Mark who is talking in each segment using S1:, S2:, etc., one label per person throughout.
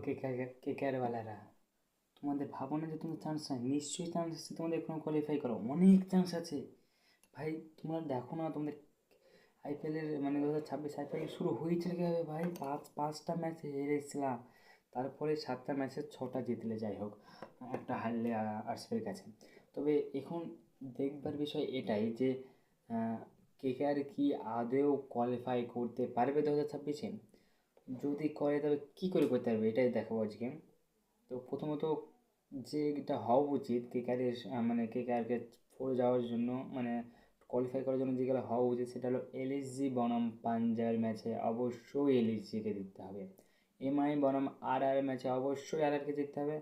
S1: কেকেআরওয়ালারা, তোমাদের ভাবো না যে তোমাদের চান্স নাই, নিশ্চয়ই চান্স আছে, তোমাদের এখনো কোয়ালিফাই করো, অনেক চান্স আছে ভাই। তোমরা দেখো না তোমাদের আইপিএলের মানে 2026 আইপিএল শুরু হয়েছিল কীভাবে ভাই, পাঁচটা ম্যাচ হেরেছিলাম, তারপরে 7টা ম্যাচের 6টা জিতলে, যাই হোক একটা হারলে আরসিবির কাছে। তবে এখন দেখবার বিষয় এটাই যে কেকেআর কি আদৌ কোয়ালিফাই করতে পারবে 2026-এ? যদি করে তবে কী করে করতে পারবে এটাই দেখাবো আজকে। তো প্রথমত যেটা হওয়া উচিত কেকেআরের মানে কেকেআরকে ফোরে যাওয়ার জন্য, মানে কোয়ালিফাই করার জন্য যেগুলো হওয়া উচিত সেটা হলো এলএসজি বনাম পাঞ্জাবের ম্যাচে অবশ্যই এলএসজিকে জিততে হবে, এমআই বনাম আরআর ম্যাচে অবশ্যই আরআরকে জিততে হবে,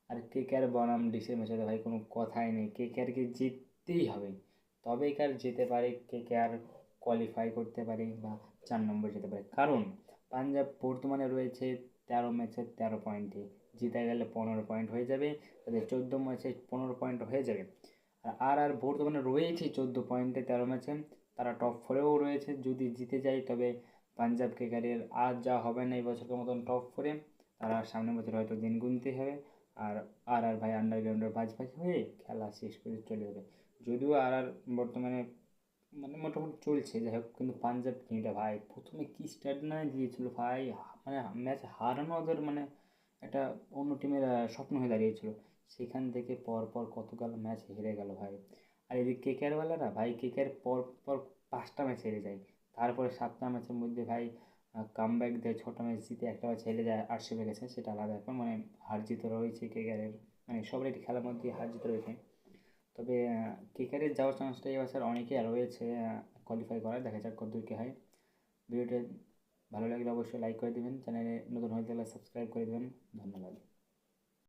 S1: আর কেকেআর বনাম ডিসির ম্যাচে ভাই কোনো কথাই নেই, কেকেআরকে জিততেই হবে, তবেই কার যেতে পারে কেকেআর কোয়ালিফাই করতে পারে বা 4 নম্বর যেতে পারে। কারণ পাঞ্জাব বর্তমানে রয়েছে 13 ম্যাচে 13 পয়েন্টে, জিতে গেলে 15 পয়েন্ট হয়ে যাবে, তাদের 14 ম্যাচে 15 পয়েন্ট হয়ে যাবে। আর বর্তমানে রয়েছে 14 পয়েন্টে 13 ম্যাচে, তারা টপ 4-এও রয়েছে, যদি জিতে যায় তবে পাঞ্জাব কেকেআরের আর যা হবে না এই বছরের মতন টপ 4-এ, তারা সামনের বছর হয়তো দিন গুনতে হবে। আর ভাই আন্ডারগ্রাউন্ডের বাজ হয়ে খেলা শেষ করে চলে যাবে। যদিও বর্তমানে মানে মোটামুটি চলছে, যাই হোক, কিন্তু পাঞ্জাব টিমটা ভাই প্রথমে কী স্টার্ট না দিয়েছিল ভাই, মানে ম্যাচ হারানো ওদের মানে একটা অন্য টিমের স্বপ্ন হয়ে দাঁড়িয়েছিল, সেখান থেকে পরপর কতগুলো ম্যাচ হেরে গেল ভাই। আর এদিকে কেকেআরওয়ালারা ভাই, কেকেআর পর পর 5টা ম্যাচ হেরে যায়, তারপরে 7টা ম্যাচের মধ্যে ভাই কামব্যাক দেয়, 6টা ম্যাচ জিতে, একটা ম্যাচ হেরে যায় আরসিবির কাছে, সেটা আলাদা ব্যাপার, মানে হার জিত রয়েছে কেকেআরের, মানে সবার একটি খেলার মধ্যে হার জিত রয়েছে। তবে কেকেআরের যাওয়ার চান্সটা এই বছর অনেকেই রয়েছে কোয়ালিফাই করার, দেখা যাক কতদূর কী হয়। ভিডিওটা ভালো লাগলে অবশ্যই লাইক করে দেবেন, চ্যানেলে নতুন হয়ে থাকলে সাবস্ক্রাইব করে দেবেন। ধন্যবাদ।